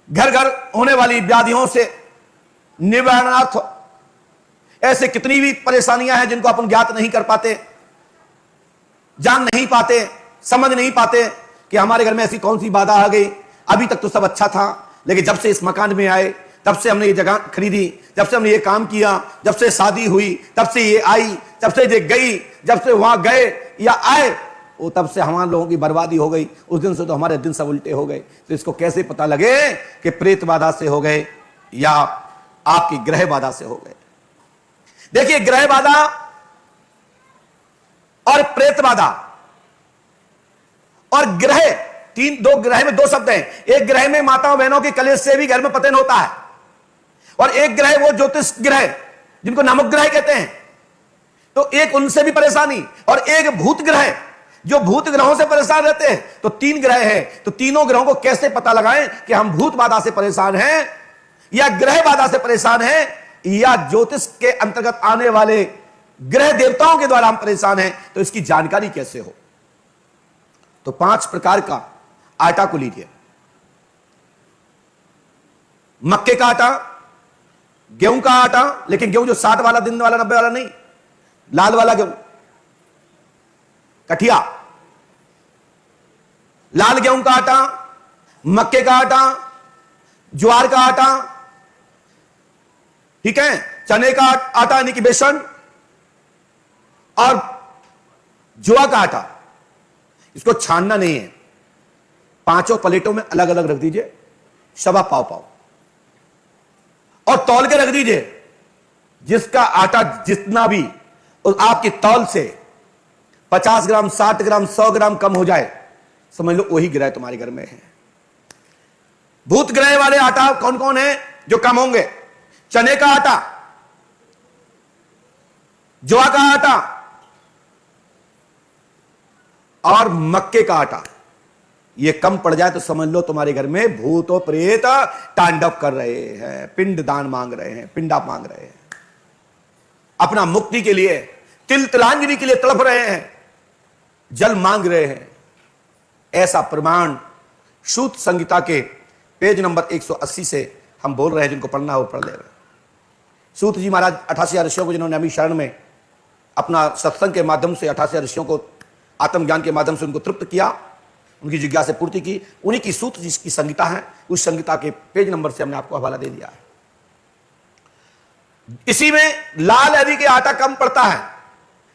घर घर होने वाली व्याधियों से निवारणार्थ ऐसे कितनी भी परेशानियां हैं जिनको अपन ज्ञात नहीं कर पाते, जान नहीं पाते, समझ नहीं पाते कि हमारे घर में ऐसी कौन सी बाधा आ गई। अभी तक तो सब अच्छा था, लेकिन जब से इस मकान में आए, तब से हमने ये जगह खरीदी, जब से हमने ये काम किया, जब से शादी हुई, तब से ये आई, जब से ये गई, जब से वहां गए या आए, वो तब से हमारे लोगों की बर्बादी हो गई। उस दिन से तो हमारे दिन सब उल्टे हो गए। तो इसको कैसे पता लगे कि प्रेत बाधा से हो गए या आपकी ग्रह बाधा से हो गए? देखिए, ग्रह बाधा और प्रेत बाधा और ग्रह, दो ग्रह में दो शब्द हैं। एक ग्रह में माताओं बहनों के कलेश से भी घर में पतन होता है, और एक ग्रह वो ज्योतिष ग्रह जिनको नामक ग्रह कहते हैं। तो एक उनसे भी परेशानी, और एक भूत ग्रह जो भूत ग्रहों से परेशान रहते हैं। तो तीन ग्रह हैं। तो तीनों ग्रहों को कैसे पता लगाएं कि हम भूत बाधा से परेशान हैं या ग्रह बाधा से परेशान हैं या ज्योतिष के अंतर्गत आने वाले ग्रह देवताओं के द्वारा हम परेशान हैं? तो इसकी जानकारी कैसे हो? तो 5 प्रकार का आटा को लीजिए। मक्के का आटा, गेहूं का आटा, लेकिन गेहूं जो 60 वाला, दिन वाला, 90 वाला नहीं, लाल वाला गेहूं, कठिया, लाल गेहूं का आटा, मक्के का आटा, ज्वार का आटा, ठीक है, चने का आटा यानी कि बेसन, और जुआ का आटा। इसको छानना नहीं है, 5 प्लेटों में अलग अलग रख दीजिए, सवा पाव पाव, और तौल के रख दीजिए। जिसका आटा जितना भी और आपकी तौल से 50 ग्राम, 60 ग्राम, 100 ग्राम कम हो जाए, समझ लो वही ग्रह तुम्हारे घर में है। भूत ग्रह वाले आटा कौन कौन है जो कम होंगे? चने का आटा, ज्वा का आटा और मक्के का आटा। ये कम पड़ जाए तो समझ लो तुम्हारे घर में भूत और प्रेत तांडव कर रहे हैं, पिंड दान मांग रहे हैं, पिंडा मांग रहे हैं, अपना मुक्ति के लिए, तिल तिलांजलि के लिए तड़प रहे हैं, जल मांग रहे हैं। ऐसा प्रमाण सूत संहिता के पेज नंबर 180 से हम बोल रहे हैं। जिनको पढ़ना हो पढ़ ले रहे हैं। सूत जी महाराज 88 ऋषियों को जिन्होंने अमी शरण में अपना सत्संग के माध्यम से 88 ऋषियों को आत्मज्ञान के माध्यम से उनको तृप्त किया, उनकी जिज्ञासा पूर्ति की, उन्हीं की सूत जिसकी संहिता है, उस संहिता के पेज नंबर से हमने आपको हवाला दे दिया है। इसी में लाल आदि के आटा कम पड़ता है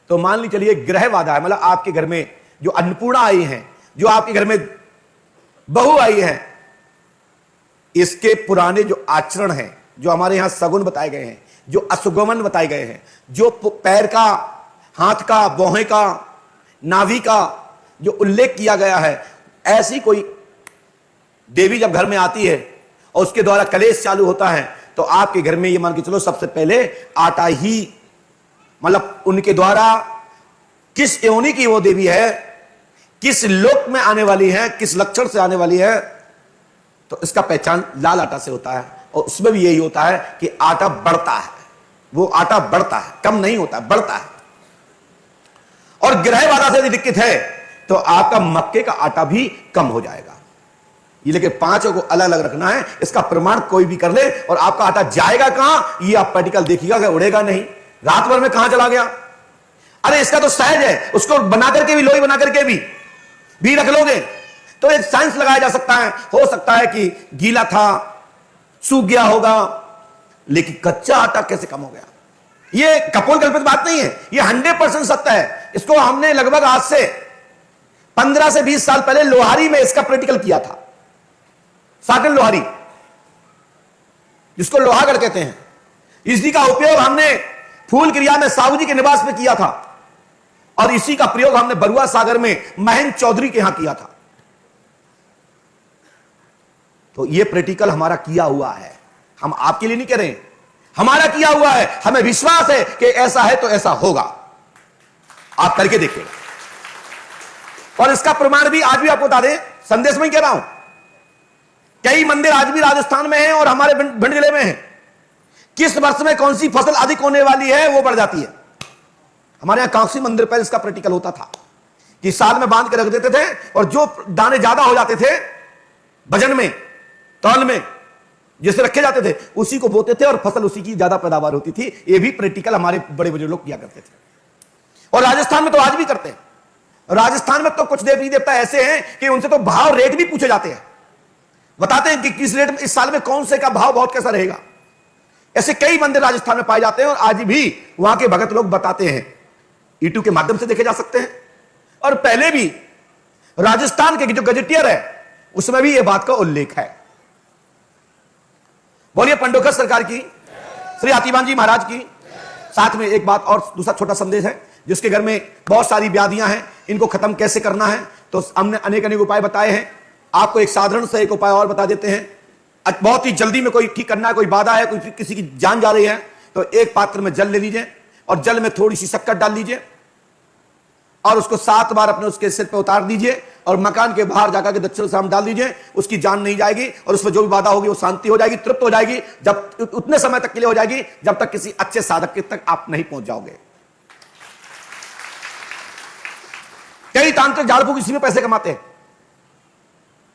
तो मान ली चलिए ग्रह बाधा है, मतलब आपके घर में जो अन्नपूर्णा आई है, जो आपके घर में बहू आई है, इसके पुराने जो आचरण हैं, जो हमारे यहां सगुन बताए गए हैं, जो अशुगमन बताए गए हैं, जो पैर का, हाथ का, बोहे का, नाभि का जो उल्लेख किया गया है, ऐसी कोई देवी जब घर में आती है और उसके द्वारा कलेश चालू होता है, तो आपके घर में ये मान के चलो सबसे पहले आटा ही, मतलब उनके द्वारा किस योनि की वो देवी है, किस लोक में आने वाली है, किस लक्षण से आने वाली है, तो इसका पहचान लाल आटा से होता है। और उसमें भी यही होता है कि आटा बढ़ता है, वो आटा बढ़ता है, कम नहीं होता, बढ़ता है। और ग्रह बाधा से यदि दिक्कत है तो आपका मक्के का आटा भी कम हो जाएगा। ये लेकिन 5 को अलग अलग रखना है। इसका प्रमाण कोई भी कर ले, और आपका आटा जाएगा कहां ये आप प्रैक्टिकल देखिएगा कि उड़ेगा नहीं, रात भर में कहां चला गया। अरे इसका तो सहज है, उसको बना करके भी, लोई बना करके भी रख लोगे तो एक साइंस लगाया जा सकता है। हो सकता है कि गीला था, सूख गया होगा, लेकिन कच्चा आटा कैसे कम हो गया? ये कपोल कल्पित बात नहीं है, ये 100% सत्य है। इसको हमने लगभग आज से 15 से 20 साल पहले लोहारी में इसका प्रैक्टिकल किया था। साटन लोहारी, जिसको लोहागढ़ कहते हैं, इसी का उपयोग हमने फूल क्रिया में साहू जी के निवास में किया था, और इसी का प्रयोग हमने बरुआ सागर में महेंद्र चौधरी के यहां किया था। तो यह प्रैक्टिकल हमारा किया हुआ है, हम आपके लिए नहीं कह रहे हैं, हमारा किया हुआ है। हमें विश्वास है कि ऐसा है तो ऐसा होगा, आप करके देखिएगा। और इसका प्रमाण भी आज भी आपको बता दें, संदेश में ही कह रहा हूं, कई मंदिर आज भी राजस्थान में हैं और हमारे भिंड जिले में हैं। किस वर्ष में कौन सी फसल अधिक होने वाली है वो बढ़ जाती है। हमारे यहां कांसी मंदिर पर इसका प्रैक्टिकल होता था कि साल में बांध के रख देते थे, और जो दाने ज्यादा हो जाते थे वजन में, तौल में, जैसे रखे जाते थे उसी को बोते थे और फसल उसी की ज्यादा पैदावार होती थी। ये भी प्रैक्टिकल हमारे बड़े बड़े लोग किया करते थे, और राजस्थान में तो आज भी करते हैं। राजस्थान में तो कुछ देवी देवता ऐसे हैं कि उनसे तो भाव रेट भी पूछे जाते हैं, बताते हैं कि किस रेट में इस साल में कौन से का भाव बहुत कैसा रहेगा। ऐसे कई मंदिर राजस्थान में पाए जाते हैं और आज भी वहां के भगत लोग बताते हैं। यूट्यूब के माध्यम से देखे जा सकते हैं, और पहले भी राजस्थान के जो गजेटियर है उसमें भी यह बात का उल्लेख है। बोलिए पंडोकर सरकार की, श्री आतिमान जी महाराज की। साथ में एक बात और दूसरा छोटा संदेश है, जिसके घर में बहुत सारी व्याधियां हैं, इनको खत्म कैसे करना है, तो हमने अनेक अनेक उपाय बताए हैं। आपको एक साधारण सा एक उपाय और बता देते हैं। बहुत ही जल्दी में कोई ठीक करना है, कोई बाधा है, कोई किसी की जान जा रही है, तो एक पात्र में जल ले लीजिए और जल में थोड़ी सी शक्कर डाल लीजिए और उसको 7 बार अपने उसके सिर पे उतार दीजिए और मकान के बाहर जाकर के दक्षिण साम डाल दीजिए। उसकी जान नहीं जाएगी और उसमें जो भी बाधा होगी वो शांति हो जाएगी, तृप्त हो जाएगी। जब उतने समय तक के लिए हो जाएगी जब तक किसी अच्छे साधक के तक आप नहीं पहुंच जाओगे। कई तांत्रिक झाड़ फूक इसी में पैसे कमाते हैं।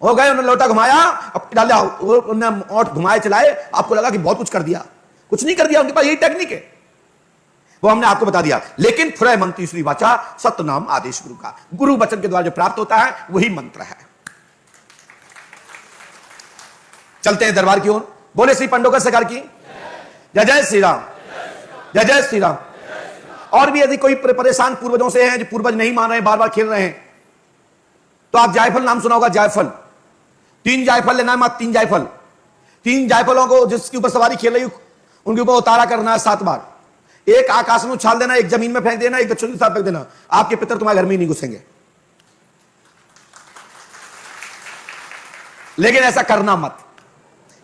हो गए, उन्होंने लोटा घुमाया, अब डाला, उन्होंने ओंठ घुमाए चलाए, आपको लगा कि बहुत कुछ कर दिया, कुछ नहीं कर दिया। उनके पास यही टेक्निक है, वो हमने आपको बता दिया। लेकिन फुरय मंत्री श्री वाचा सत्य नाम आदेश गुरु का, गुरु वचन के द्वारा जो प्राप्त होता है वही मंत्र है। चलते हैं दरबार की ओर। बोले श्री पंडोकर सरकार की जय जय श्री राम, जय जय श्री राम। और भी यदि कोई परेशान पूर्वजों से हैं, जो पूर्वज नहीं मान रहे, बार बार खेल रहे हैं, तो आप जायफल नाम सुना होगा। जायफल 3 जायफल लेना है, मात्र 3 जायफल। 3 जायफलों को जिसके ऊपर सवारी खेल रही उनके ऊपर उतारा करना है 7 बार। एक आकाश में उछाल देना, एक जमीन में फेंक देना, एक दक्षिण के साथ फेंक देना। आपके पितर तुम्हारे घर में ही नहीं घुसेंगे। लेकिन ऐसा करना मत,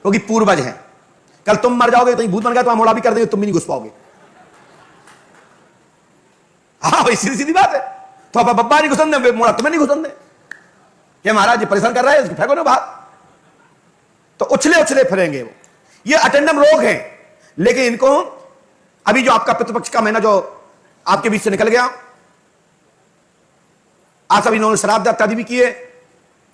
क्योंकि पूर्वज है। कल तुम मर जाओगे तो भूत बन गया तो मोड़ा भी कर देंगे, तुम भी नहीं घुस पाओगे। हाँ भाई, सीधी सीधी बात है। तो अब बब्बा नहीं घुसन दे, मोड़ा तुम्हें नहीं घुसन दे। ये महाराज जी परेशान कर रहा है, इसको फेंको ना बाहर, तो उछले उछले फिरेंगे वो। ये अटेंडम रोग है, लेकिन इनको अभी जो आपका पितृपक्ष का महीना जो आपके बीच से निकल गया, आज सभी इन्होंने श्राद्ध इत्यादि भी किए।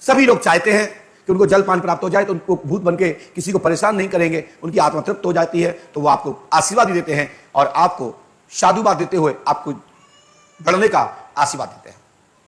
सभी लोग चाहते हैं कि उनको जलपान प्राप्त हो जाए, तो उनको भूत बनके किसी को परेशान नहीं करेंगे, उनकी आत्मा तृप्त हो जाती है। तो वो आपको आशीर्वाद भी देते हैं और आपको साधुवाद देते हुए आपको बढ़ने का आशीर्वाद देते हैं।